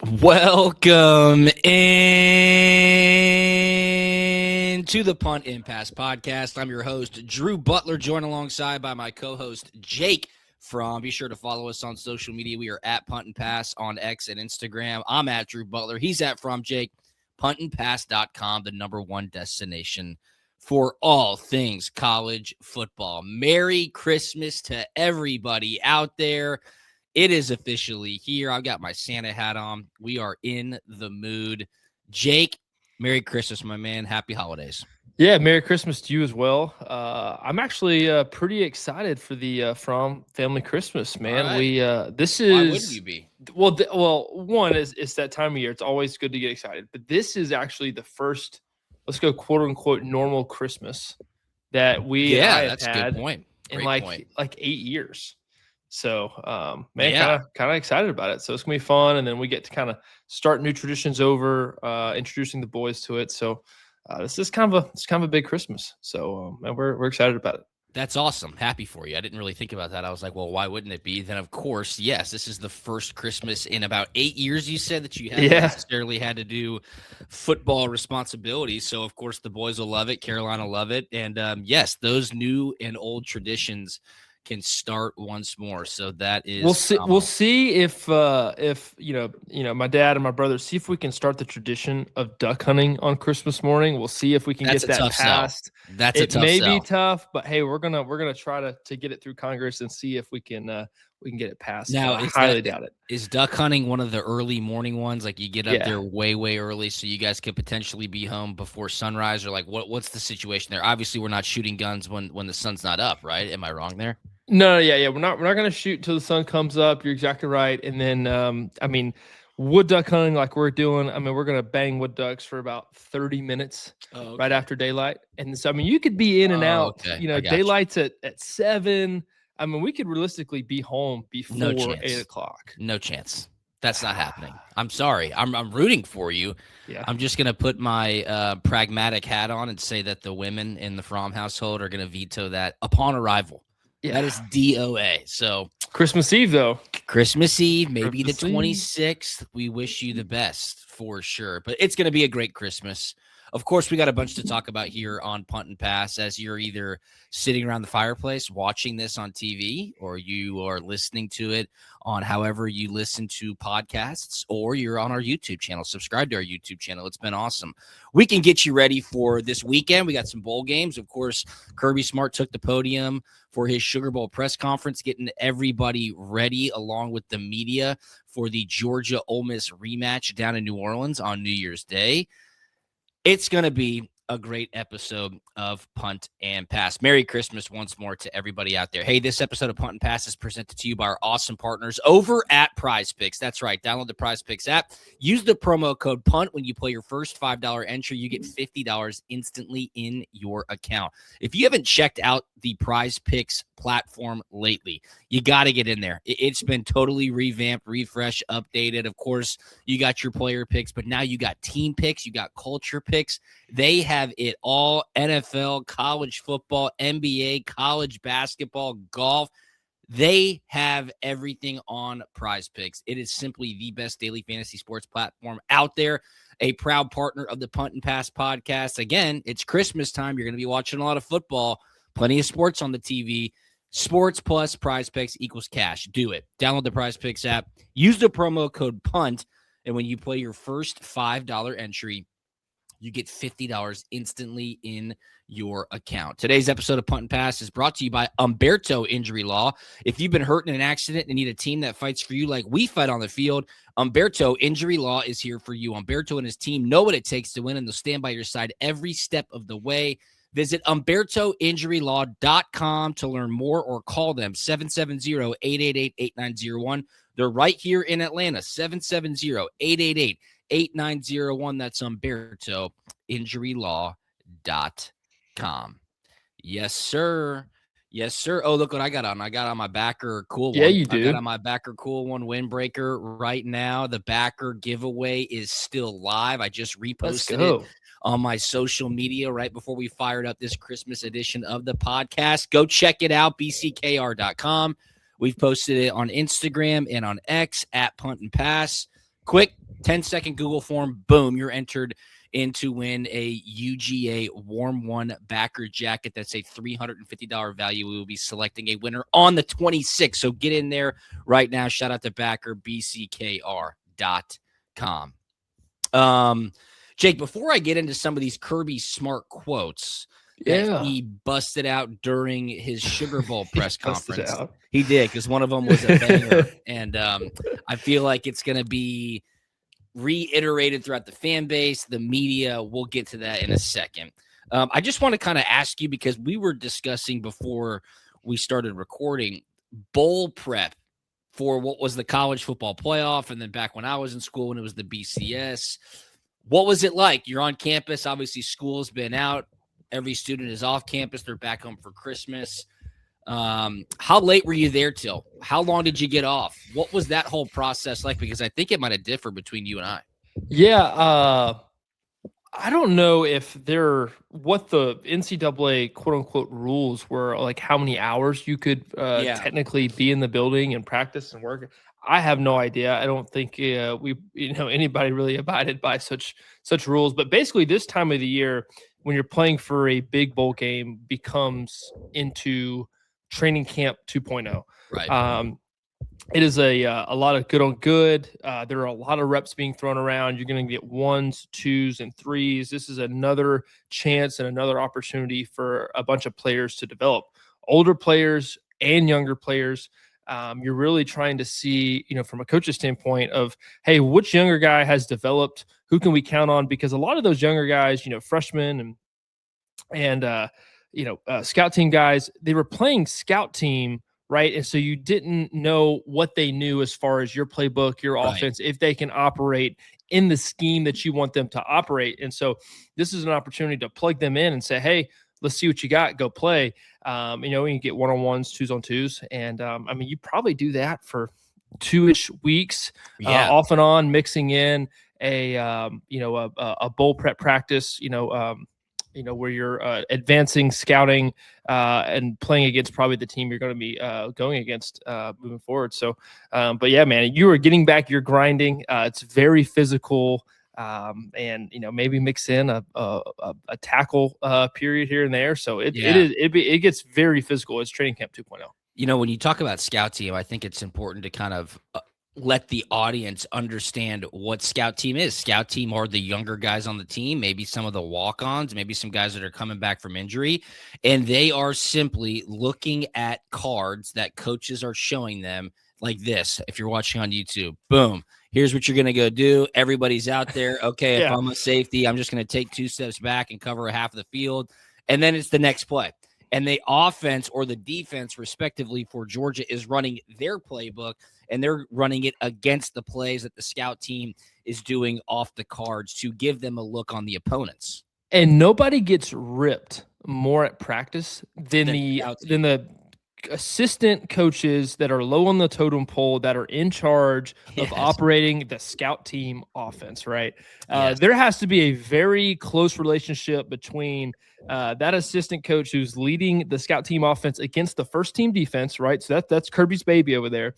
Welcome in to the Punt and Pass podcast. I'm your host, Drew Butler, joined alongside by my co-host, Jake Fromm. Be sure to follow us on social media. We are at Punt and Pass on X and Instagram. I'm at Drew Butler. He's at Fromm Jake. Puntandpass.com, the number one destination for all things college football. Merry Christmas to everybody out there. It is officially here. I've got my Santa hat on. We are in the mood. Jake, Merry Christmas, my man. Happy holidays. Yeah, Merry Christmas to you as well. I'm actually pretty excited for the Fromm family Christmas, man. Right. This is. Why wouldn't you be? Well, one is it's that time of year. It's always good to get excited, but this is actually the first, let's go quote unquote normal Christmas that we that's have a had good point. in Great like 8 years. So, Yeah. kind of excited about it. So it's gonna be fun, and then we get to kind of start new traditions over, introducing the boys to it. So, this is kind of a big Christmas. So, and we're excited about it. That's awesome. Happy for you. I didn't really think about that. I was like, well, why wouldn't it be? Then, of course, yes, this is the first Christmas in about 8 years, you said, that you haven't necessarily had to do football responsibilities. So, of course, the boys will love it. Carolina will love it. And, yes, those new and old traditions can start once more. So that is we'll see if you know my dad and my brother, see if we can start the tradition of duck hunting on Christmas morning. We'll see if we can get that passed. That's a tough It may sell. be tough, but hey, we're gonna try to get it through Congress and see if we can get it passed. Now, I highly doubt it. Is duck hunting one of the early morning ones? Like you get up there way early, so you guys could potentially be home before sunrise, or like what's the situation there? Obviously, we're not shooting guns when the sun's not up, right? Am I wrong there? No, yeah. We're not gonna shoot till the sun comes up. You're exactly right. And then wood duck hunting like we're doing. I mean, we're gonna bang wood ducks for about 30 minutes right after daylight. And so you could be in and out. Okay. You know, daylight's at 7. I mean, we could realistically be home before 8 o'clock. No chance. That's not happening. I'm sorry. I'm rooting for you. Yeah. I'm just gonna put my pragmatic hat on and say that the women in the Fromm household are gonna veto that upon arrival. Yeah. That is DOA. So Christmas Eve, though. Christmas Eve, maybe the 26th. We wish you the best for sure. But it's going to be a great Christmas. Of course, we got a bunch to talk about here on Punt and Pass as you're either sitting around the fireplace watching this on TV, or you are listening to it on however you listen to podcasts, or you're on our YouTube channel. Subscribe to our YouTube channel. It's been awesome. We can get you ready for this weekend. We got some bowl games. Of course, Kirby Smart took the podium for his Sugar Bowl press conference, getting everybody ready along with the media for the Georgia Ole Miss rematch down in New Orleans on New Year's Day. It's going to be a great episode of Punt and Pass. Merry Christmas once more to everybody out there. Hey, this episode of Punt and Pass is presented to you by our awesome partners over at Prize Picks. That's right. Download the Prize Picks app. Use the promo code PUNT when you play your first $5 entry. You get $50 instantly in your account. If you haven't checked out the Prize Picks platform lately, you got to get in there. It's been totally revamped, refreshed, updated. Of course, you got your player picks, but now you got team picks, you got culture picks. They have it all: NFL, college football, NBA, college basketball, golf. They have everything on Prize Picks. It is simply the best daily fantasy sports platform out there. A proud partner of the Punt and Pass podcast. Again, it's Christmas time. You're going to be watching a lot of football, plenty of sports on the TV. Sports plus Prize Picks equals cash. Do it. Download the Prize Picks app. Use the promo code PUNT, and when you play your first $5 entry, you get $50 instantly in your account. Today's episode of Punt and Pass is brought to you by Umberto Injury Law. If you've been hurt in an accident and need a team that fights for you like we fight on the field, Umberto Injury Law is here for you. Umberto and his team know what it takes to win, and they'll stand by your side every step of the way. Visit UmbertoInjuryLaw.com to learn more, or call them 770-888-8901. They're right here in Atlanta, 770-888-8901. That's UmbertoInjuryLaw.com. Yes, sir. Yes, sir. Oh, look what I got on. I got on my backer cool one. Yeah, you do. I got on my backer cool one windbreaker right now. The backer giveaway is still live. I just reposted it on my social media right before we fired up this Christmas edition of the podcast. Go check it out, bckr.com. We've posted it on Instagram and on X at Punt and Pass. Quick, 10-second Google form. Boom, you're entered in to win a UGA Warm One backer jacket. That's a $350 value. We will be selecting a winner on the 26th. So get in there right now. Shout out to backerbckr.com. Jake, before I get into some of these Kirby smart quotes that he busted out during his Sugar Bowl press conference, he did, because one of them was a banger. And I feel like it's going to be reiterated throughout the fan base, the media. We'll get to that in a second. I just want to kind of ask you, because we were discussing before we started recording bowl prep for what was the college football playoff, and then back when I was in school when it was the BCS. What was it like? You're on campus. Obviously, school's been out. Every student is off campus. They're back home for Christmas. How late were you there till? How long did you get off? What was that whole process like? Because I think it might have differed between you and I. Yeah. I don't know what the NCAA quote unquote rules were, like how many hours you could technically be in the building and practice and work. I have no idea. I don't think anybody really abided by such rules. But basically, this time of the year, when you're playing for a big bowl game, becomes into training camp 2.0. Right. It is a lot of good on good. There are a lot of reps being thrown around. You're going to get 1s, 2s, and 3s. This is another chance and another opportunity for a bunch of players to develop. Older players and younger players. You're really trying to see, from a coach's standpoint of, hey, which younger guy has developed? Who can we count on? Because a lot of those younger guys, freshmen and scout team guys, they were playing scout team, right? And so you didn't know what they knew as far as your playbook, your offense, if they can operate in the scheme that you want them to operate. And so this is an opportunity to plug them in and say, hey, let's see what you got, go play. You get 1-on-1s, 2s-on-2s. And you probably do that for 2-ish weeks, off and on, mixing in a bowl prep practice, where you're advancing, scouting, and playing against probably the team you're going to be going against moving forward. So, but yeah, man, you are getting back your grinding. It's very physical, and maybe mix in a tackle period here and there. So it gets very physical. It's training camp 2.0. When you talk about scout team, I think it's important to kind of let the audience understand what scout team is. Scout team are the younger guys on the team, maybe some of the walk-ons, maybe some guys that are coming back from injury, and they are simply looking at cards that coaches are showing them like this. If you're watching on YouTube, boom, here's what you're going to go do. Everybody's out there. Okay, if I'm a safety, I'm just going to take 2 steps back and cover a half of the field, and then it's the next play. And the offense or the defense, respectively, for Georgia is running their playbook, and they're running it against the plays that the scout team is doing off the cards to give them a look on the opponents. And nobody gets ripped more at practice than the assistant coaches that are low on the totem pole that are in charge of operating the scout team offense, right? There has to be a very close relationship between that assistant coach who's leading the scout team offense against the first team defense, right? So that's Kirby's baby over there,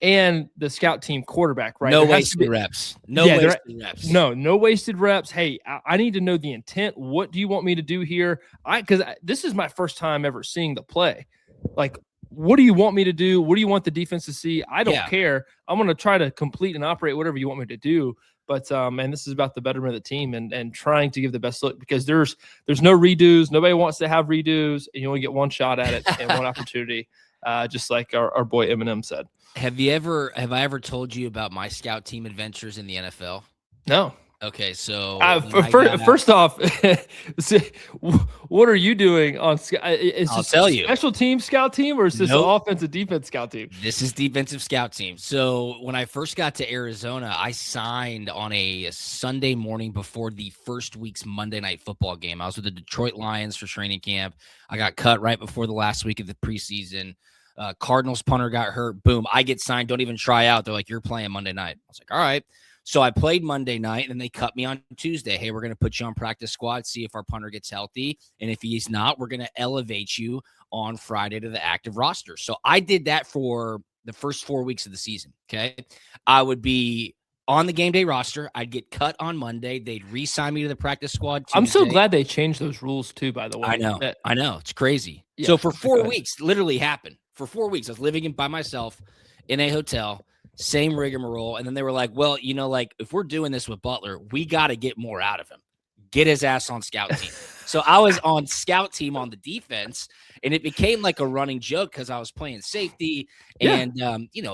and the scout team quarterback, right? No wasted reps. No wasted reps. Hey, I need to know the intent. What do you want me to do here? Because this is my first time ever seeing the play. Like, what do you want me to do? What do you want the defense to see? I don't care. I'm going to try to complete and operate whatever you want me to do. But, man, this is about the betterment of the team and trying to give the best look, because there's no redos. Nobody wants to have redos, and you only get one shot at it and one opportunity, just like our boy Eminem said. Have I ever told you about my scout team adventures in the NFL? No. Okay, so first off, what are you doing on? I'll tell you. Special team scout team, or is this an offensive defense scout team? This is defensive scout team. So when I first got to Arizona, I signed on a Sunday morning before the first week's Monday Night Football game. I was with the Detroit Lions for training camp. I got cut right before the last week of the preseason. Cardinals punter got hurt. Boom, I get signed. Don't even try out. They're like, you're playing Monday night. I was like, all right. So I played Monday night, and then they cut me on Tuesday. Hey, we're going to put you on practice squad, see if our punter gets healthy. And if he's not, we're going to elevate you on Friday to the active roster. So I did that for the first 4 weeks of the season, okay? I would be on the game day roster. I'd get cut on Monday. They'd re-sign me to the practice squad Tuesday. I'm so glad they changed those rules too, by the way. I know. It's crazy. Yeah, so for 4 weeks, literally happened. For 4 weeks, I was living by myself in a hotel, same rigmarole. And then they were like, well, like if we're doing this with Butler, we got to get more out of him. Get his ass on scout team. So I was on scout team on the defense, and it became like a running joke because I was playing safety, and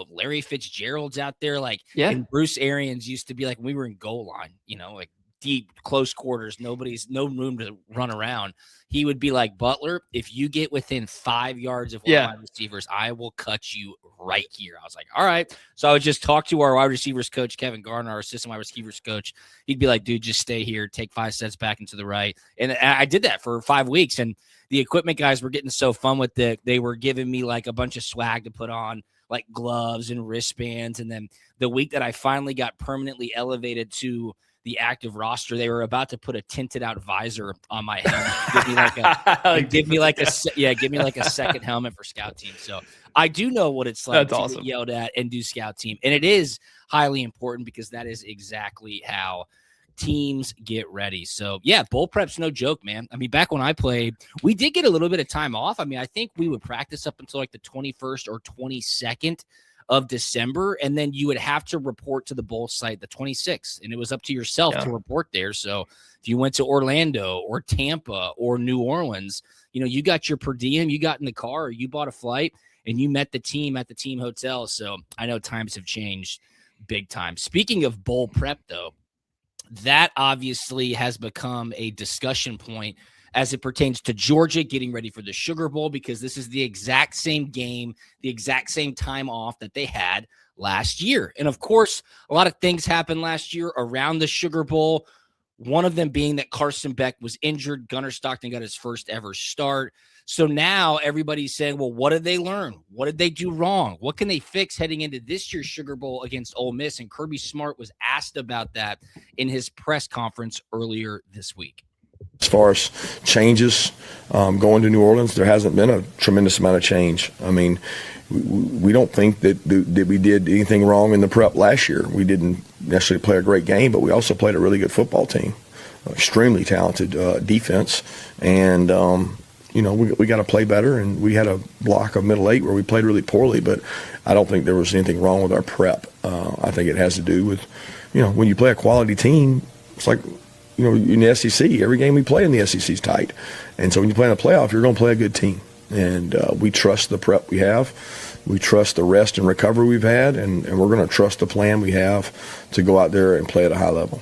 Larry Fitzgerald's out there, and Bruce Arians used to be like, when we were in goal line, like deep close quarters, no room to run around. He would be like, Butler, if you get within 5 yards of wide receivers, I will cut you right here. I was like, all right. So I would just talk to our wide receivers coach, Kevin Garner, our assistant wide receivers coach. He'd be like, dude, just stay here, take 5 steps back into the right. And I did that for 5 weeks. And the equipment guys were getting so fun with it. They were giving me like a bunch of swag to put on, like gloves and wristbands. And then the week that I finally got permanently elevated to the active roster, they were about to put a tinted out visor on my helmet. Give me like a second helmet for scout team. So I do know what it's like to get yelled at and do scout team. And it is highly important because that is exactly how teams get ready. So yeah, bowl prep's no joke, man. I mean, back when I played, we did get a little bit of time off. I mean, I think we would practice up until like the 21st or 22nd of December, and then you would have to report to the bowl site the 26th, and it was up to yourself to report there. So if you went to Orlando or Tampa or New Orleans, you got your per diem, you got in the car, or you bought a flight, and you met the team at the team hotel. So I know times have changed big time. Speaking of bowl prep, though, that obviously has become a discussion point as it pertains to Georgia getting ready for the Sugar Bowl, because this is the exact same game, the exact same time off that they had last year. And of course, a lot of things happened last year around the Sugar Bowl. One of them being that Carson Beck was injured. Gunnar Stockton got his first ever start. So now everybody's saying, well, what did they learn? What did they do wrong? What can they fix heading into this year's Sugar Bowl against Ole Miss? And Kirby Smart was asked about that in his press conference earlier this week. As far as changes going to New Orleans, there hasn't been a tremendous amount of change. I mean, we don't think that we did anything wrong in the prep last year. We didn't necessarily play a great game, but we also played a really good football team, extremely talented defense, and we got to play better. And we had a block of middle eight where we played really poorly, but I don't think there was anything wrong with our prep. I think it has to do with, when you play a quality team, it's like, in the SEC, every game we play in the SEC is tight. And so when you play in the playoff, you're going to play a good team. And we trust the prep we have. We trust the rest and recovery we've had. And we're going to trust the plan we have to go out there and play at a high level.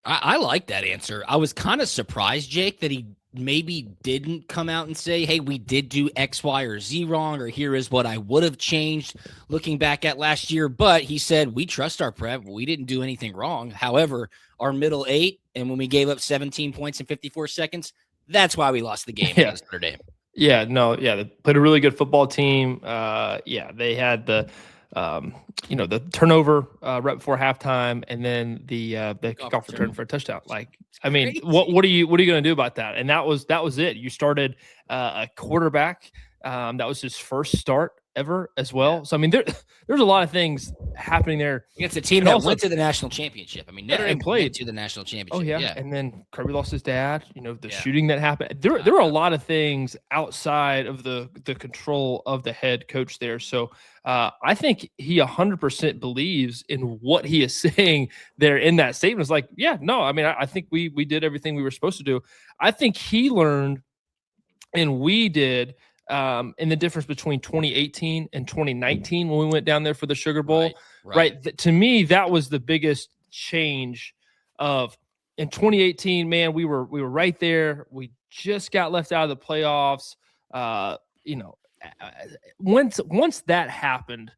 I like that answer. I was kind of surprised, Jake, that he maybe didn't come out and say, hey, we did do X, Y, or Z wrong, or here is what I would have changed looking back at last year. But he said, we trust our prep. We didn't do anything wrong. However, our middle eight, and when we gave up 17 points in 54 seconds, that's why we lost the game yesterday. Yeah, they played a really good football team. They had the turnover right before halftime, and then the kickoff return for a touchdown. I mean, what are you going to do about that? And that was it. You started a quarterback that was his first start ever as well. Yeah. So I mean, there's a lot of things happening there. It's a team that went to the national championship. I mean, Notre Dame played to the national championship. Oh yeah. And then Kirby lost his dad. The shooting that happened. There are a lot of things outside of the control of the head coach there. So I think he 100% believes in what he is saying there in that statement. It's like, I think we did everything we were supposed to do. I think he learned, and we did, in the difference between 2018 and 2019 when we went down there for the Sugar Bowl. Right. To me, that was the biggest change. In 2018, man, we were right there. We just got left out of the playoffs. Once that happened,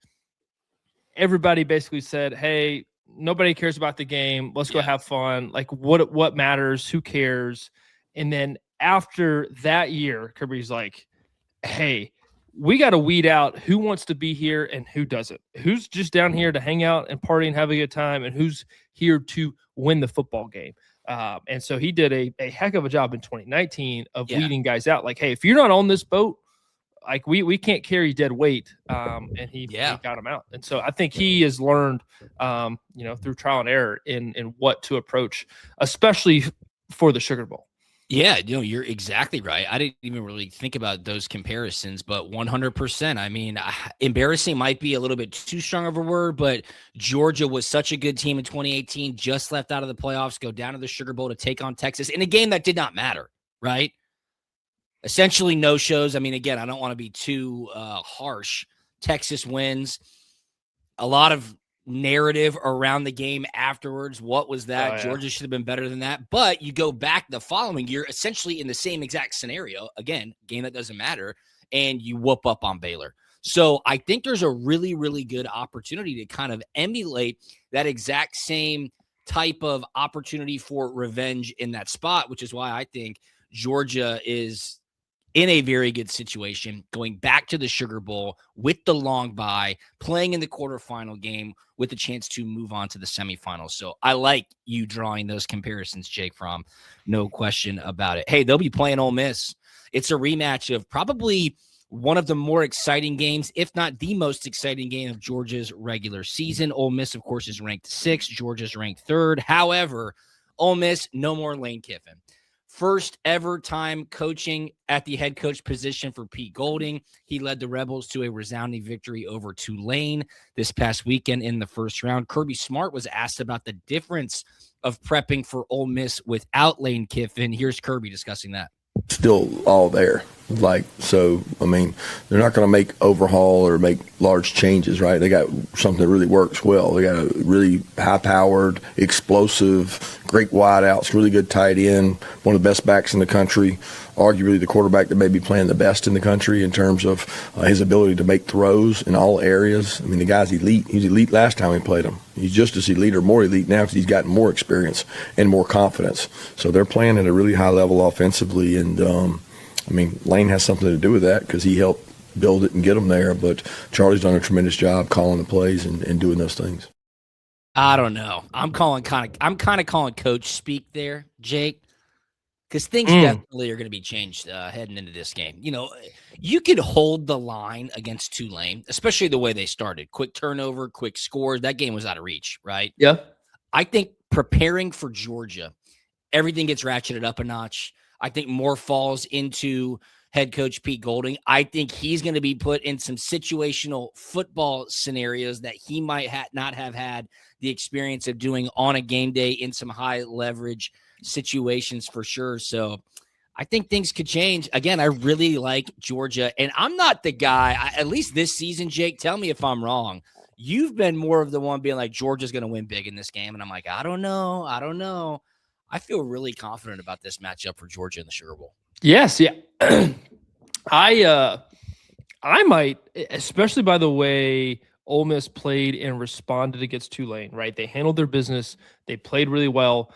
everybody basically said, hey, nobody cares about the game. Let's go have fun. Like, what matters? Who cares? And then after that year, Kirby's like, hey, we got to weed out who wants to be here and who doesn't. Who's just down here to hang out and party and have a good time, and who's here to win the football game. And so he did a heck of a job in 2019 of weeding guys out. Like, hey, if you're not on this boat, like we can't carry dead weight, and he got him out. And so I think he has learned, through trial and error in what to approach, especially for the Sugar Bowl. Yeah, you're exactly right. I didn't even really think about those comparisons, but 100%. I mean, embarrassing might be a little bit too strong of a word, but Georgia was such a good team in 2018, just left out of the playoffs, go down to the Sugar Bowl to take on Texas in a game that did not matter, right? Essentially no shows. I mean, again, I don't want to be too harsh. Texas wins. A lot of narrative around the game afterwards. What was that? Georgia should have been better than that. But you go back the following year, essentially in the same exact scenario. Again, game that doesn't matter, and you whoop up on Baylor. So I think there's a really, really good opportunity to kind of emulate that exact same type of opportunity for revenge in that spot, which is why I think Georgia is in a very good situation, going back to the Sugar Bowl with the long bye, playing in the quarterfinal game with a chance to move on to the semifinals. So I like you drawing those comparisons, Jake Fromm. No question about it. Hey, they'll be playing Ole Miss. It's a rematch of probably one of the more exciting games, if not the most exciting game of Georgia's regular season. Ole Miss, of course, is ranked 6th. Georgia's ranked 3rd. However, Ole Miss, no more Lane Kiffin. First ever time coaching at the head coach position for Pete Golding. He led the Rebels to a resounding victory over Tulane this past weekend in the first round. Kirby Smart was asked about the difference of prepping for Ole Miss without Lane Kiffin. Here's Kirby discussing that. Still all there. So, I mean, they're not going to make overhaul or make large changes, right? They got something that really works well. They got a really high-powered, explosive, great wideouts, really good tight end, one of the best backs in the country, arguably the quarterback that may be playing the best in the country in terms of his ability to make throws in all areas. I mean, the guy's elite. He was elite last time we played him. He's just as elite or more elite now because he's gotten more experience and more confidence. So they're playing at a really high level offensively, and I mean, Lane has something to do with that because he helped build it and get them there. But Charlie's done a tremendous job calling the plays and doing those things. I don't know. I'm kind of calling coach speak there, Jake, because things definitely are going to be changed heading into this game. You could hold the line against Tulane, especially the way they started. Quick turnover, quick scores. That game was out of reach, right? Yeah. I think preparing for Georgia, everything gets ratcheted up a notch. I think more falls into head coach Pete Golding. I think he's going to be put in some situational football scenarios that he might not have had the experience of doing on a game day in some high leverage situations for sure. So I think things could change. Again, I really like Georgia, and I'm not the guy, at least this season, Jake, tell me if I'm wrong. You've been more of the one being like, Georgia's going to win big in this game. And I'm like, I don't know. I feel really confident about this matchup for Georgia in the Sugar Bowl. Yes, yeah. I might, especially by the way Ole Miss played and responded against Tulane, right? They handled their business. They played really well.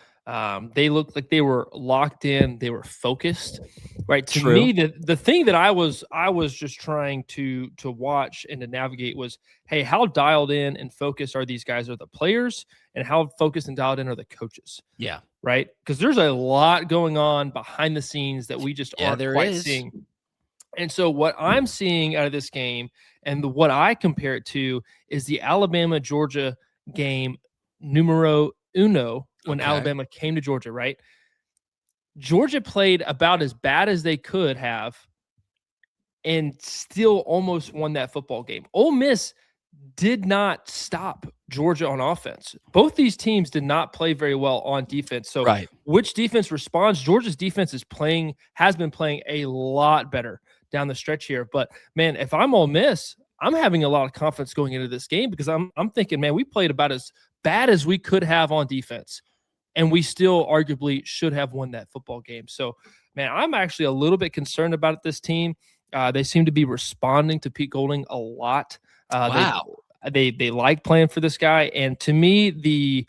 They looked like they were locked in. They were focused, right? To me, the thing that I was just trying to watch and to navigate was, hey, how dialed in and focused are these guys? Are the players, and how focused and dialed in are the coaches? Yeah. Right? Because there's a lot going on behind the scenes that we just aren't quite seeing. And so what I'm seeing out of this game and what I compare it to is the Alabama-Georgia game numero uno when Alabama came to Georgia, right? Georgia played about as bad as they could have and still almost won that football game. Ole Miss did not stop Georgia on offense. Both these teams did not play very well on defense. So which defense responds? Georgia's defense has been playing a lot better down the stretch here. But man, if I'm Ole Miss, I'm having a lot of confidence going into this game because I'm thinking, man, we played about as bad as we could have on defense, and we still arguably should have won that football game. So, man, I'm actually a little bit concerned about this team. They seem to be responding to Pete Golding a lot. They like playing for this guy, and to me, the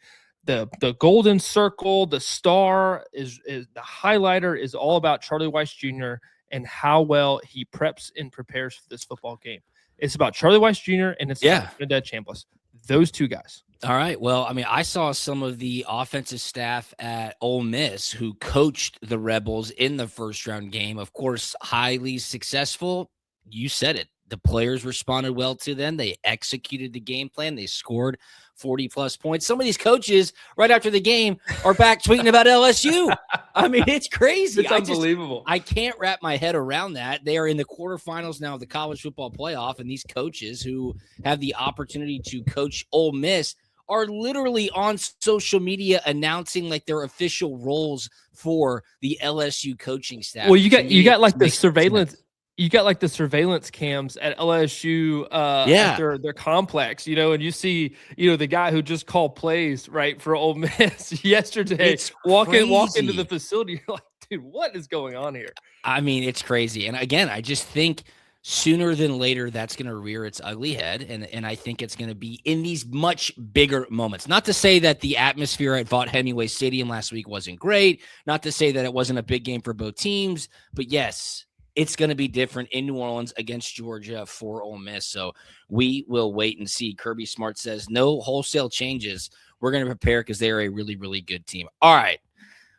golden circle, the star is the highlighter is all about Charlie Weiss Jr. and how well he preps and prepares for this football game. It's about Charlie Weiss Jr. and it's Trinidad Chambliss. Those two guys. All right. Well, I mean, I saw some of the offensive staff at Ole Miss who coached the Rebels in the first round game. Of course, highly successful. you said it. The players responded well to them. They executed the game plan. They scored 40-plus points. Some of these coaches, right after the game, are back tweeting about LSU. I mean, it's crazy. It's unbelievable. I can't wrap my head around that. They are in the quarterfinals now of the college football playoff, and these coaches who have the opportunity to coach Ole Miss are literally on social media announcing like their official roles for the LSU coaching staff. Well, you got like the surveillance. You got like the surveillance cams at LSU at their complex, and you see, the guy who just called plays right for Ole Miss yesterday walk into the facility. You're like, dude, what is going on here? I mean, it's crazy. And again, I just think sooner than later, that's going to rear its ugly head. And I think it's going to be in these much bigger moments. Not to say that the atmosphere at Vaught Hemingway Stadium last week wasn't great. Not to say that it wasn't a big game for both teams. But yes, it's going to be different in New Orleans against Georgia for Ole Miss. So we will wait and see. Kirby Smart says no wholesale changes. We're going to prepare because they're a really, really good team. All right.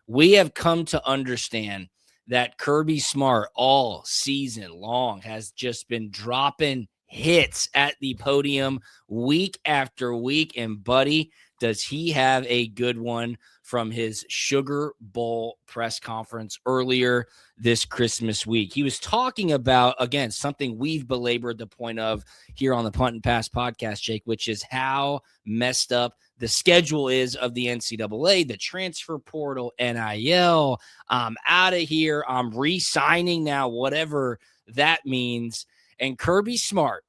We have come to understand that Kirby Smart all season long has just been dropping hits at the podium week after week. And buddy, does he have a good one from his Sugar Bowl press conference earlier this Christmas week. He was talking about, again, something we've belabored the point of here on the Punt and Pass podcast, Jake, which is how messed up the schedule is of the NCAA, the transfer portal, NIL. I'm out of here. I'm re-signing now, whatever that means. And Kirby Smart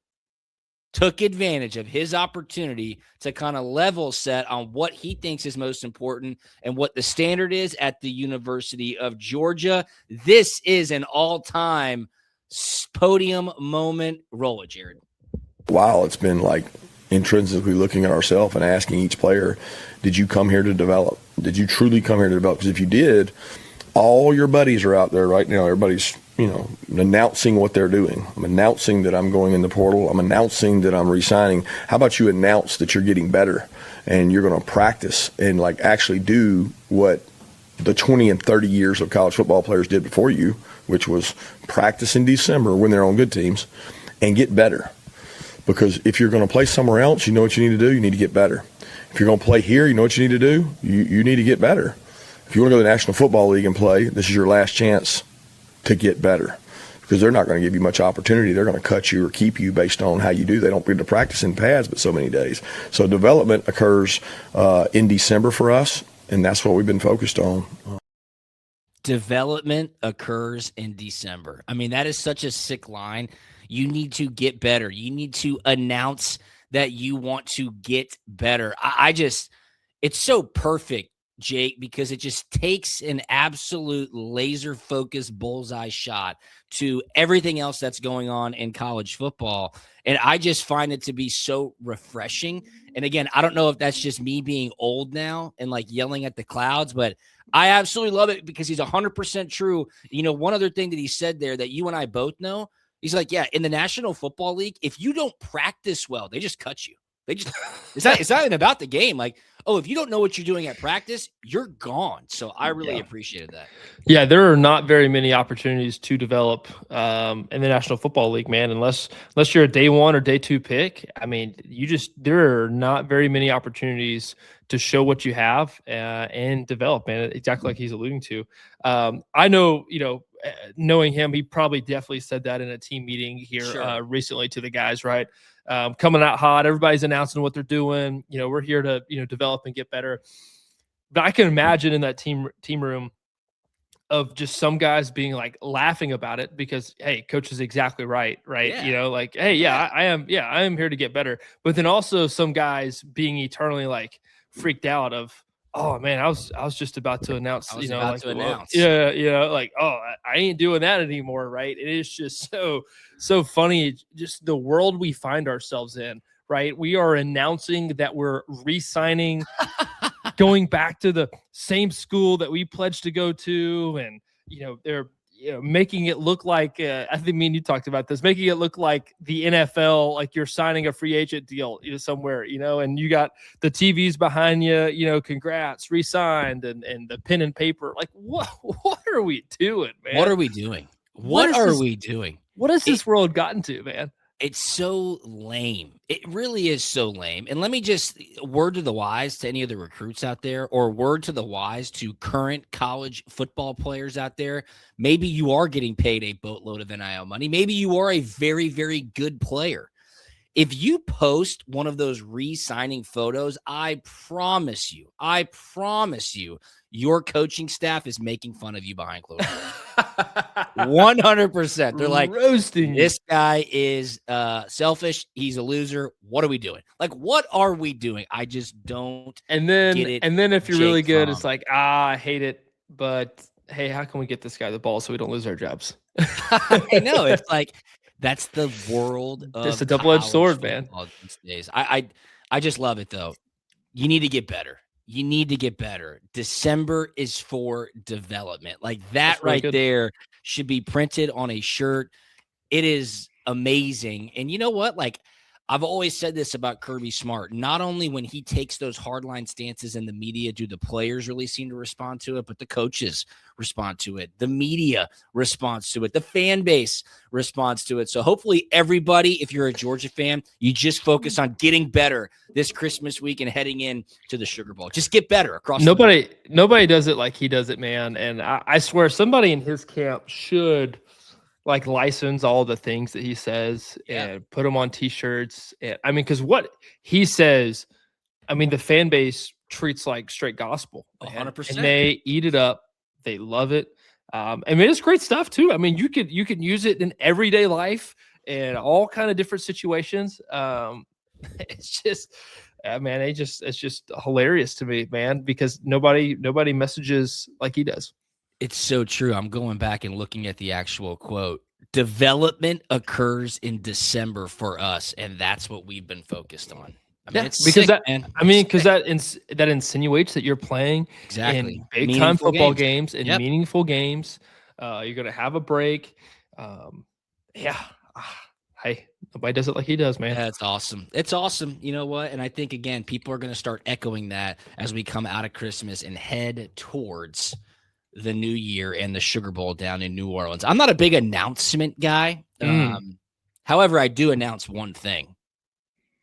took advantage of his opportunity to kind of level set on what he thinks is most important and what the standard is at the University of Georgia. This is an all-time podium moment. Roll it, Jared. Wow, it's been like intrinsically looking at ourselves and asking each player, did you come here to develop? Did you truly come here to develop? Because if you did, all your buddies are out there right now. Everybody's announcing what they're doing. I'm announcing that I'm going in the portal. I'm announcing that I'm re-signing. How about you announce that you're getting better and you're going to practice and like actually do what the 20 and 30 years of college football players did before you, which was practice in December when they're on good teams and get better. Because if you're going to play somewhere else, you know what you need to do. You need to get better. If you're going to play here, you know what you need to do. You need to get better. If you want to go to the National Football League and play, this is your last chance to get better, because they're not going to give you much opportunity. They're going to cut you or keep you based on how you do. They don't get to practice in pads but so many days. So development occurs in December for us, and that's what we've been focused on. Development occurs in December. I mean, that is such a sick line. You need to get better. You need to announce that you want to get better. It's so perfect, Jake, because it just takes an absolute laser focused bullseye shot to everything else that's going on in college football. And I just find it to be so refreshing. And again, I don't know if that's just me being old now and like yelling at the clouds, but I absolutely love it because he's 100% true. One other thing that he said there that you and I both know, he's like, yeah, in the National Football League, if you don't practice well, they just cut you. It's not even about the game. Like, if you don't know what you're doing at practice, you're gone. So I really appreciated that. Yeah, there are not very many opportunities to develop in the National Football League, man, unless you're a day one or day two pick. I mean, there are not very many opportunities to show what you have and develop, man, exactly like he's alluding to. I know, knowing him, he probably definitely said that in a team meeting here recently to the guys, right? Coming out hot, everybody's announcing what they're doing. We're here to, develop and get better. But I can imagine in that team room of just some guys being like laughing about it because, hey, coach is exactly right. Yeah. Like, hey, I am here to get better. But then also some guys being eternally like freaked out of, oh man, I was just about to announce, like, I ain't doing that anymore, right? It is just so funny, just the world we find ourselves in, right? We are announcing that we're re-signing, going back to the same school that we pledged to go to, and they're making it look like I think me and you talked about this, making it look like the NFL, like you're signing a free agent deal, somewhere, and you got the TVs behind you, congrats, re-signed, and the pen and paper. Like, what are we doing, man? What are we doing? What are we doing? What has this world gotten to, man? It's so lame. It really is so lame. And let me just word to the wise to any of the recruits out there, or word to the wise to current college football players out there. Maybe you are getting paid a boatload of NIL money. Maybe you are a very, very good player. If you post one of those re-signing photos, I promise you, your coaching staff is making fun of you behind closed doors. 100%. They're like, roasting this guy is selfish. He's a loser. What are we doing? Like, what are we doing? I just don't get it. And then if you're really good, Fromm. it's like, I hate it, but hey, how can we get this guy the ball so we don't lose our jobs? I know. It's like, that's the world of it's a double-edged sword, man. These days. I just love it, though. You need to get better. You need to get better. December is for development. Like that really right there should be printed on a shirt. It is amazing. And you know what? Like, I've always said this about Kirby Smart. Not only when he takes those hardline stances in the media do the players really seem to respond to it, but the coaches respond to it. The media responds to it. The fan base responds to it. So hopefully everybody, if you're a Georgia fan, you just focus on getting better this Christmas week and heading in to the Sugar Bowl. Just get better across the board. Nobody does it like he does it, man. And I swear somebody in his camp should like license all the things that he says and put them on t-shirts. And I mean, because what he says, I mean, the fan base treats like straight gospel. 100%. And they eat it up. They love it. I mean, it's great stuff too. I mean, you can use it in everyday life and all kind of different situations. It's just, man, it's just hilarious to me, man, because nobody messages like he does. It's so true. I'm going back and looking at the actual quote. Development occurs in December for us, and that's what we've been focused on. I mean, it's because sick, man. Because that insinuates that you're playing in big time football games and meaningful games. You're gonna have a break. Hey, nobody does it like he does, man. That's awesome. It's awesome. You know what? And I think again, people are gonna start echoing that as we come out of Christmas and head towards the new year and the Sugar Bowl down in New Orleans. I'm not a big announcement guy. However, I do announce one thing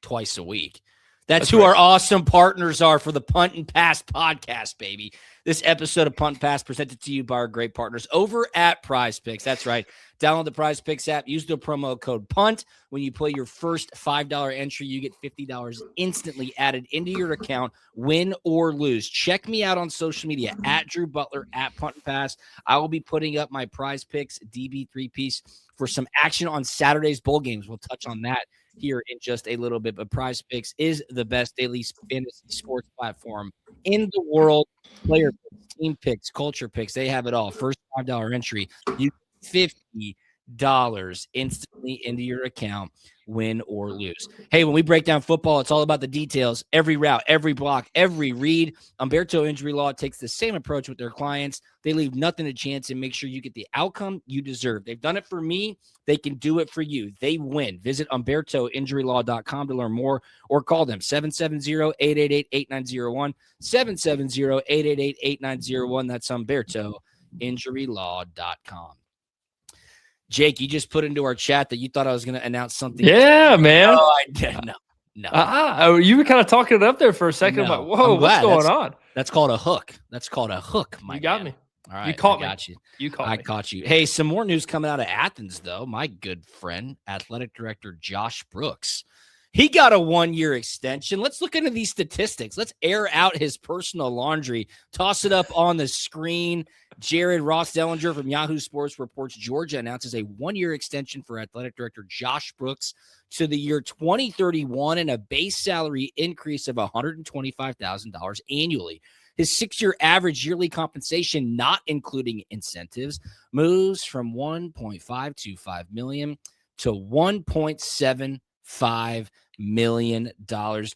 twice a week. That's who our awesome partners are for the Punt and Pass podcast, baby. This episode of Punt and Pass presented to you by our great partners over at Prize Picks. That's right. Download the Prize Picks app. Use the promo code PUNT. When you play your first $5 entry, you get $50 instantly added into your account, win or lose. Check me out on social media at Drew Butler, at Punt and Pass. I will be putting up my Prize Picks DB 3-piece for some action on Saturday's bowl games. We'll touch on that here in just a little bit, but Prize Picks is the best daily fantasy sports platform in the world. Player picks, team picks, culture picks, they have it all. First $5 entry, you get $50 instantly into your account, win or lose. Hey, when we break down football, it's all about the details. Every route, every block, every read. Umberto Injury Law takes the same approach with their clients. They leave nothing to chance and make sure you get the outcome you deserve. They've done it for me. They can do it for you. They win. Visit UmbertoInjuryLaw.com to learn more or call them 770-888-8901, 770-888-8901. That's UmbertoInjuryLaw.com. Jake, you just put into our chat that you thought I was going to announce something. Yeah, man. No, I didn't. No. You were kind of talking it up there for a second. I'm like, whoa, what's going on? That's called a hook. That's called a hook, my You got man. me. All right. You caught me. Got you. I caught you. Hey, some more news coming out of Athens, though. My good friend, athletic director Josh Brooks. He got a 1-year extension. Let's look into these statistics. Let's air out his personal laundry. Toss it up on the screen. Jared Ross Dellinger from Yahoo Sports reports Georgia announces a 1-year extension for athletic director Josh Brooks to the year 2031 and a base salary increase of $125,000 annually. His 6-year average yearly compensation, not including incentives, moves from $1.525 million to $1.75 million.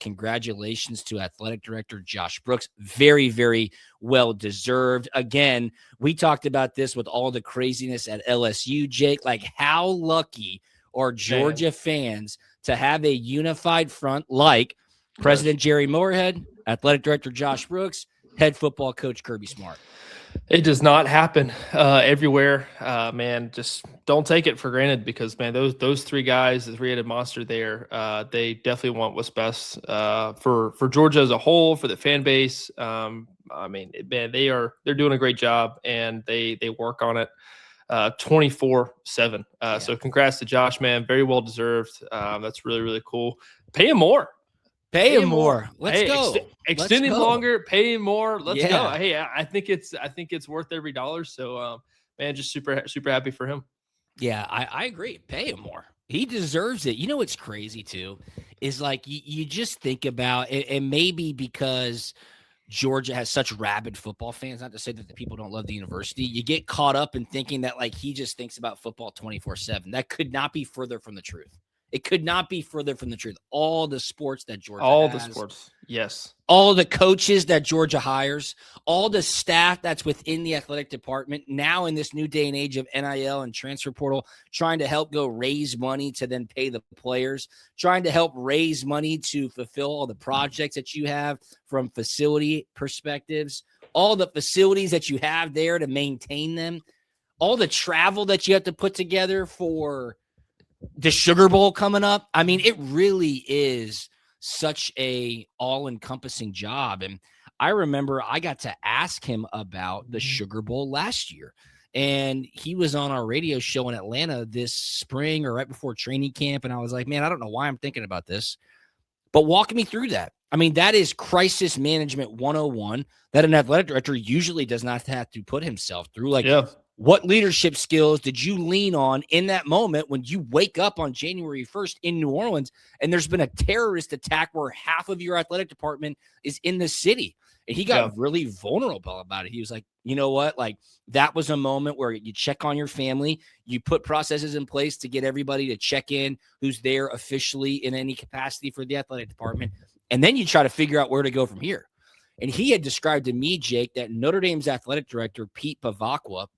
Congratulations to athletic director Josh Brooks. Very, very well deserved. Again, we talked about this with all the craziness at LSU, Jake. Like, how lucky are Georgia fans to have a unified front like President Jerry Moorhead, athletic director Josh Brooks, head football coach Kirby Smart? It does not happen everywhere, man. Just don't take it for granted because, man, those three guys, the three-headed monster there, they definitely want what's best for Georgia as a whole, for the fan base. I mean, man, they're doing a great job, and they work on it 24/7. So congrats to Josh, man. Very well deserved. That's really, really cool. Pay him more. Pay him more. Let's go. Extend him longer. Pay him more. Let's go. Yeah. Hey, I think it's worth every dollar. So, man, just super happy for him. Yeah, I agree. Pay him more. He deserves it. You know what's crazy too is like you just think about it, and maybe because Georgia has such rabid football fans, not to say that the people don't love the university, you get caught up in thinking that like he just thinks about football 24/7. That could not be further from the truth. It could not be further from the truth. All the sports that Georgia has, the sports, yes. All the coaches that Georgia hires, all the staff that's within the athletic department, now in this new day and age of NIL and transfer portal, trying to help go raise money to then pay the players, trying to help raise money to fulfill all the projects that you have from facility perspectives, all the facilities that you have there to maintain them, all the travel that you have to put together for the Sugar Bowl coming up. I mean, it really is such a all-encompassing job. And I remember I got to ask him about the Sugar Bowl last year. And he was on our radio show in Atlanta this spring or right before training camp. And I was like, man, I don't know why I'm thinking about this, but walk me through that. I mean, that is crisis management 101 that an athletic director usually does not have to put himself through. Like, what leadership skills did you lean on in that moment when you wake up on January 1st in New Orleans and there's been a terrorist attack where half of your athletic department is in the city? And he got really vulnerable about it. He was like, you know what? Like, that was a moment where you check on your family, you put processes in place to get everybody to check in who's there officially in any capacity for the athletic department. And then you try to figure out where to go from here. And he had described to me, Jake, that Notre Dame's athletic director, Pete Pavakwa,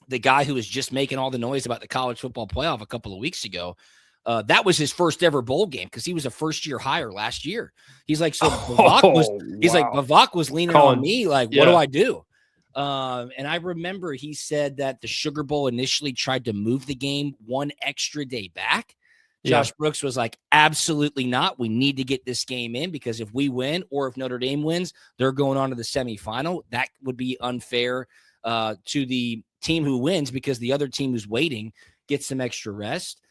the guy who was just making all the noise about the college football playoff a couple of weeks ago, that was his first ever bowl game because he was a first-year hire last year. He's like, so Pavak was leaning on me, like, what do I do? And I remember he said that the Sugar Bowl initially tried to move the game one extra day back. Josh Brooks was like, absolutely not. We need to get this game in because if we win or if Notre Dame wins, they're going on to the semifinal. That would be unfair to the team who wins because the other team who's waiting gets some extra rest.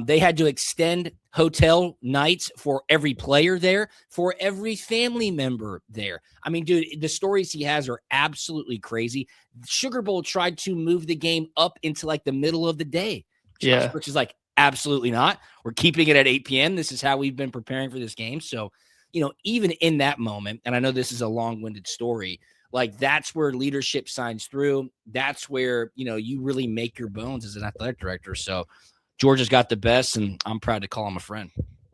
They had to extend hotel nights for every player there, for every family member there. I mean, dude, the stories he has are absolutely crazy. Sugar Bowl tried to move the game up into like the middle of the day. Josh Brooks is like, absolutely not. We're keeping it at 8 p.m. This is how we've been preparing for this game. So, you know, even in that moment, and I know this is a long-winded story, like that's where leadership signs through. That's where, you know, you really make your bones as an athletic director. So Georgia's got the best, and I'm proud to call him a friend.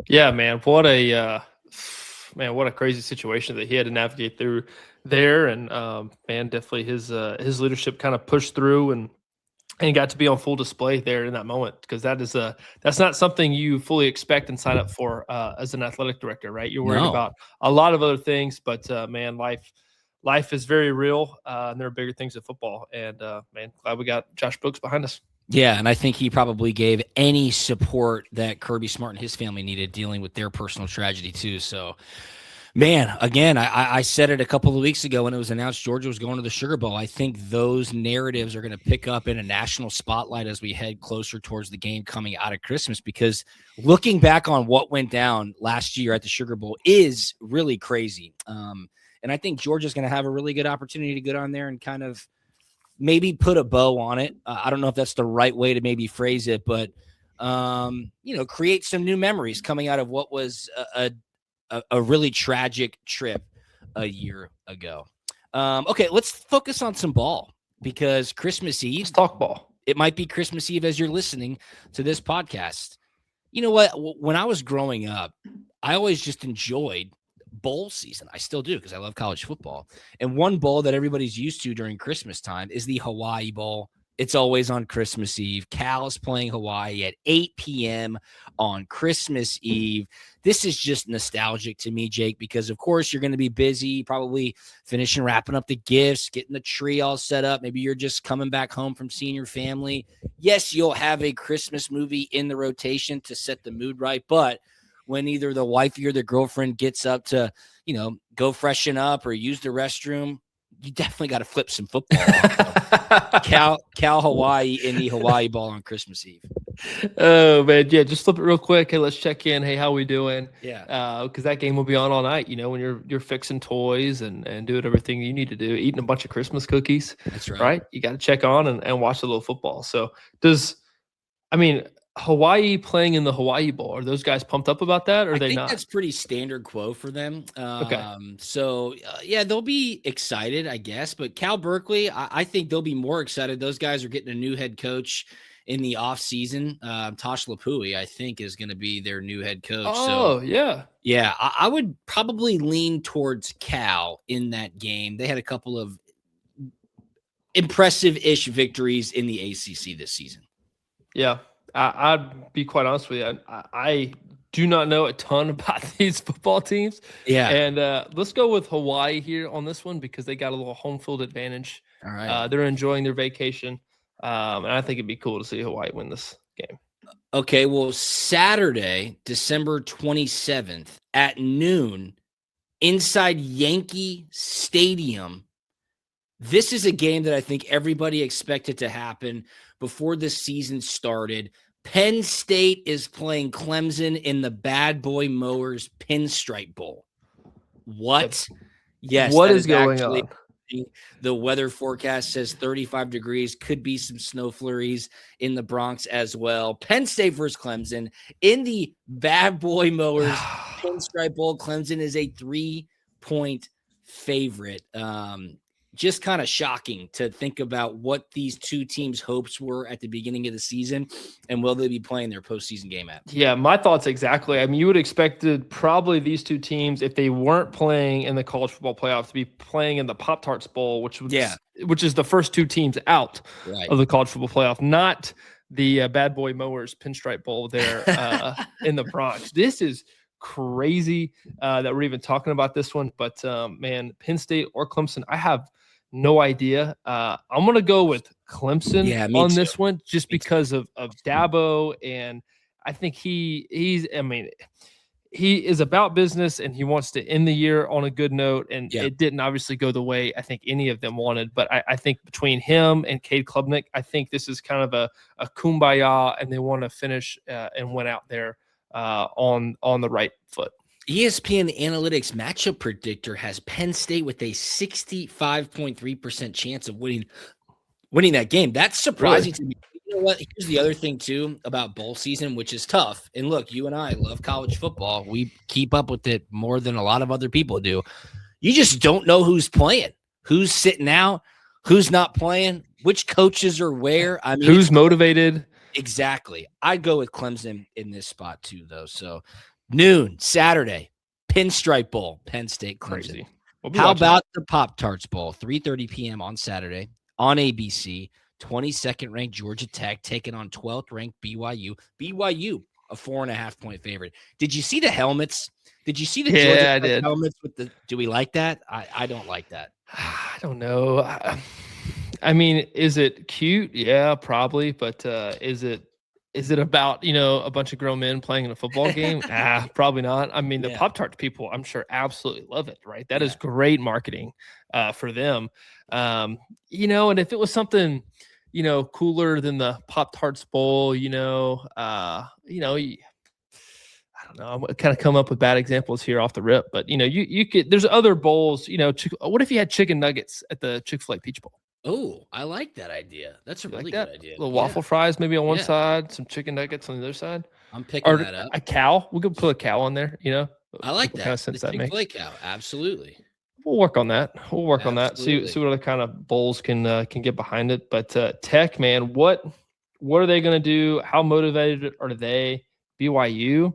Yeah, man. What a crazy situation that he had to navigate through there. And man, definitely his leadership kind of pushed through and got to be on full display there in that moment, because that's not something you fully expect and sign up for as an athletic director, right? You're worried about a lot of other things, but man, life is very real, and there are bigger things in football. And man, glad we got Josh Brooks behind us. Yeah, and I think he probably gave any support that Kirby Smart and his family needed dealing with their personal tragedy too. So, man, again, I said it a couple of weeks ago when it was announced Georgia was going to the Sugar Bowl. I think those narratives are going to pick up in a national spotlight as we head closer towards the game coming out of Christmas, because looking back on what went down last year at the Sugar Bowl is really crazy. And I think Georgia's going to have a really good opportunity to get on there and kind of maybe put a bow on it. I don't know if that's the right way to maybe phrase it, but, you know, create some new memories coming out of what was a really tragic trip a year ago. Okay, let's focus on some ball, because Christmas Eve. Let's talk ball. It might be Christmas Eve as you're listening to this podcast. You know what? When I was growing up, I always just enjoyed bowl season. I still do, because I love college football. And one bowl that everybody's used to during Christmas time is the Hawaii Bowl, It's always on Christmas Eve. Cal's playing Hawaii at 8 p.m. on Christmas Eve. This is just nostalgic to me, Jake, because, of course, you're going to be busy, probably finishing wrapping up the gifts, getting the tree all set up. Maybe you're just coming back home from seeing your family. Yes, you'll have a Christmas movie in the rotation to set the mood right, but when either the wifey or the girlfriend gets up to, go freshen up or use the restroom, you definitely got to flip some football on. Cal Hawaii in the Hawaii ball on Christmas Eve. Oh man, yeah, just flip it real quick. Hey, let's check in. Hey, how we doing? Yeah. Because that game will be on all night, when you're fixing toys and doing everything you need to do, eating a bunch of Christmas cookies. That's right. Right? You got to check on and watch a little football. So Hawaii playing in the Hawaii Bowl, are those guys pumped up about that, or are they not? That's pretty standard quo for them. Okay. So, they'll be excited, I guess. But Cal Berkeley, I think they'll be more excited. Those guys are getting a new head coach in the offseason. Tosh Lapui, I think, is going to be their new head coach. Oh, yeah. Yeah, I would probably lean towards Cal in that game. They had a couple of impressive-ish victories in the ACC this season. Yeah. I'd be quite honest with you. I do not know a ton about these football teams. Yeah. And let's go with Hawaii here on this one because they got a little home field advantage. All right. They're enjoying their vacation. And I think it'd be cool to see Hawaii win this game. Okay, well, Saturday, December 27th at noon inside Yankee Stadium. This is a game that I think everybody expected to happen before the season started. Penn State is playing Clemson in the Bad Boy Mowers Pinstripe Bowl. What? Yes. What is going on? The weather forecast says 35 degrees, could be some snow flurries in the Bronx as well. Penn State versus Clemson in the Bad Boy Mowers Pinstripe Bowl. Clemson is a 3-point favorite. Just kind of shocking to think about what these two teams' hopes were at the beginning of the season and will they be playing their postseason game at. Yeah, my thoughts exactly. I mean, you would expected probably these two teams, if they weren't playing in the college football playoff, to be playing in the Pop-Tarts Bowl, which is the first two teams out of the college football playoff, not the Bad Boy Mowers Pinstripe Bowl there in the Bronx. This is crazy that we're even talking about this one. But, man, Penn State or Clemson, I have no idea. I'm going to go with Clemson on this one just because of Dabo. And I think he is about business and he wants to end the year on a good note. And it didn't obviously go the way I think any of them wanted. But I think between him and Cade Klubnik, I think this is kind of a kumbaya and they want to finish and went out there on the right foot. ESPN Analytics matchup predictor has Penn State with a 65.3% chance of winning that game. That's surprising to me. You know what? Here's the other thing, too, about bowl season, which is tough. And look, you and I love college football. We keep up with it more than a lot of other people do. You just don't know who's playing, who's sitting out, who's not playing, which coaches are where. I mean, who's motivated. Exactly. I'd go with Clemson in this spot, too, though. So noon, Saturday, Pinstripe Bowl, Penn State, Clemson. How about the Pop-Tarts Bowl, 3:30 p.m. on Saturday on ABC, 22nd ranked Georgia Tech taking on 12th ranked BYU. BYU, a 4.5-point favorite. Did you see the helmets? Did you see the Georgia Tech helmets with the? Do we like that? I don't like that. I don't know. I mean, is it cute? Yeah, probably. But is it about, a bunch of grown men playing in a football game? Probably not. I mean, the Pop-Tarts people, I'm sure, absolutely love it, right? That is great marketing for them. And if it was something, cooler than the Pop-Tarts Bowl, I don't know. I'm kind of come up with bad examples here off the rip, but, you could, there's other bowls, what if you had chicken nuggets at the Chick-fil-A Peach Bowl? Oh, I like that idea. That's a really good idea. Little waffle fries maybe on one side, some chicken nuggets on the other side. I'm picking that up. A cow. We could put a cow on there, I like that. Kind of sense that makes. Cow. Absolutely. We'll work on that. See what other kind of bowls can get behind it. But Tech, man, what are they going to do? How motivated are they? BYU?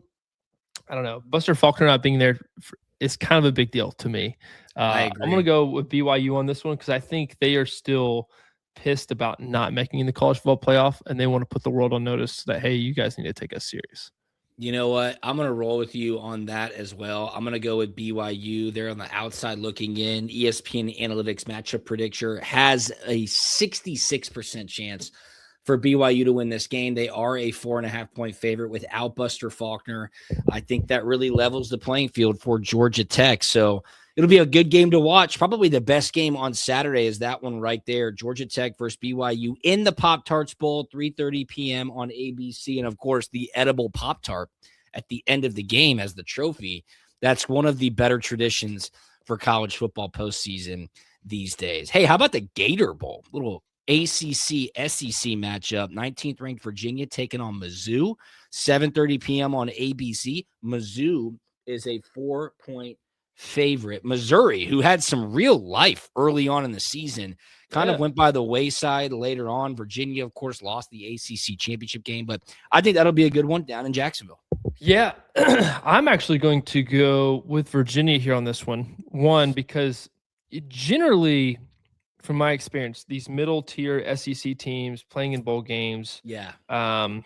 I don't know. Buster Faulkner not being there is kind of a big deal to me. I'm going to go with BYU on this one because I think they are still pissed about not making the college football playoff, and they want to put the world on notice that, hey, you guys need to take us serious. You know what? I'm going to roll with you on that as well. I'm going to go with BYU. They're on the outside looking in. ESPN Analytics matchup predictor has a 66% chance for BYU to win this game. They are a 4.5-point favorite without Buster Faulkner. I think that really levels the playing field for Georgia Tech. So it'll be a good game to watch. Probably the best game on Saturday is that one right there. Georgia Tech versus BYU in the Pop-Tarts Bowl, 3:30 p.m. on ABC. And, of course, the edible Pop-Tart at the end of the game as the trophy. That's one of the better traditions for college football postseason these days. Hey, how about the Gator Bowl? Little ACC-SEC matchup. 19th ranked Virginia taking on Mizzou, 7:30 p.m. on ABC. Mizzou is a 4-point favorite. Missouri, who had some real life early on in the season, kind of went by the wayside later on. Virginia, of course, lost the ACC championship game, but I think that'll be a good one down in Jacksonville. Yeah, I'm actually going to go with Virginia here on this one. One, because generally, from my experience, these middle tier SEC teams playing in bowl games, when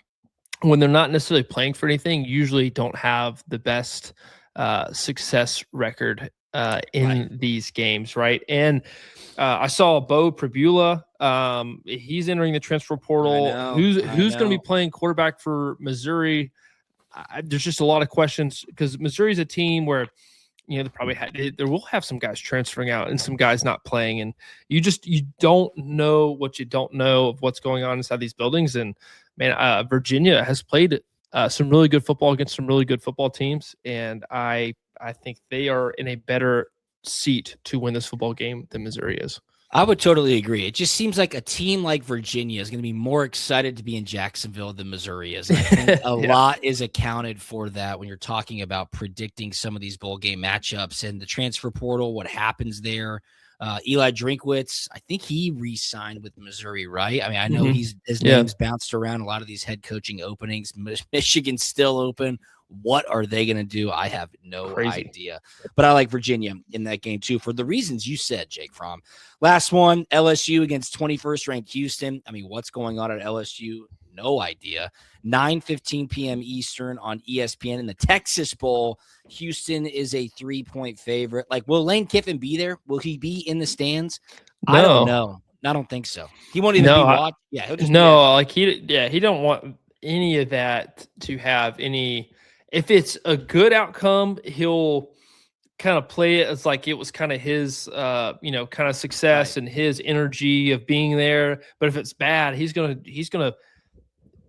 they're not necessarily playing for anything, usually don't have the best success record in these games, right? And I saw Bo Pribula. He's entering the transfer portal. Who's going to be playing quarterback for Missouri? There's just a lot of questions because Missouri's a team where there will have some guys transferring out and some guys not playing, and you don't know what you don't know of what's going on inside these buildings. And man, Virginia has played some really good football against some really good football teams, and I think they are in a better seat to win this football game than Missouri is. I would totally agree. It just seems like a team like Virginia is going to be more excited to be in Jacksonville than Missouri is. I think a lot is accounted for that when you're talking about predicting some of these bowl game matchups and the transfer portal, what happens there. Eli Drinkwitz, I think he re-signed with Missouri, right? I mean, I know his name's bounced around a lot of these head coaching openings. Michigan's still open. What are they going to do? I have no idea. But I like Virginia in that game too for the reasons you said, Jake Fromm. Last one, LSU against 21st ranked Houston. I mean, what's going on at LSU? No idea. 9:15 p.m. Eastern on ESPN in the Texas Bowl. Houston is a 3-point favorite. Like, will Lane Kiffin be there? Will he be in the stands? No. I don't know. I don't think so. He won't even be watched. Yeah, he'll just he don't want any of that to have any. If it's a good outcome, he'll kind of play it as like it was kind of his, kind of success and his energy of being there. But if it's bad, he's gonna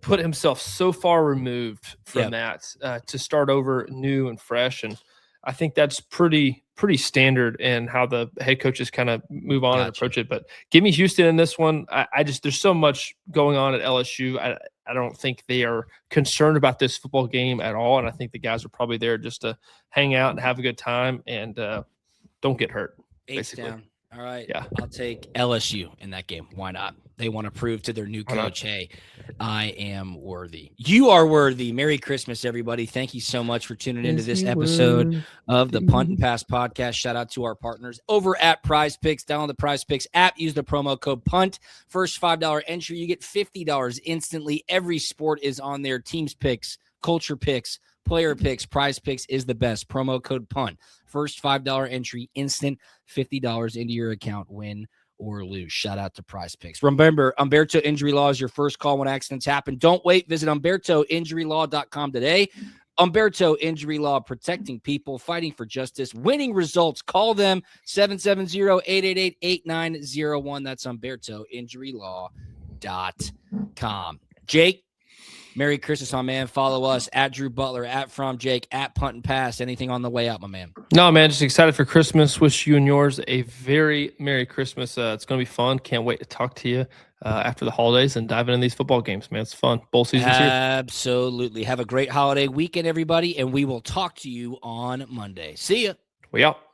put himself so far removed from that to start over new and fresh. And I think that's pretty standard in how the head coaches kind of move on and approach it. But give me Houston in this one. I just there's so much going on at LSU. I don't think they are concerned about this football game at all. And I think the guys are probably there just to hang out and have a good time and don't get hurt. Basically. Down. All right. Yeah. I'll take LSU in that game. Why not? They want to prove to their new coach, hey, I am worthy. You are worthy. Merry Christmas, everybody. Thank you so much for tuning into this episode of the Punt and Pass podcast. Shout out to our partners over at Prize Picks. Download the Prize Picks app. Use the promo code PUNT. First $5 entry, you get $50 instantly. Every sport is on there. Teams picks, culture picks, player picks, Prize Picks is the best. Promo code PUNT. First $5 entry, instant $50 into your account. Win or lose. Shout out to Prize Picks. Remember, Umberto Injury Law is your first call when accidents happen. Don't wait. Visit UmbertoInjuryLaw.com today. Umberto Injury Law, protecting people, fighting for justice, winning results. Call them 770-888-8901. That's UmbertoInjuryLaw.com. Jake, Merry Christmas, my man. Follow us at Drew Butler, at Fromm Jake, at Punt and Pass. Anything on the way out, my man? No, man, just excited for Christmas. Wish you and yours a very Merry Christmas. It's going to be fun. Can't wait to talk to you after the holidays and dive into these football games, man. It's fun. Bowl season's here. Absolutely. Have a great holiday weekend, everybody, and we will talk to you on Monday. See ya. We out.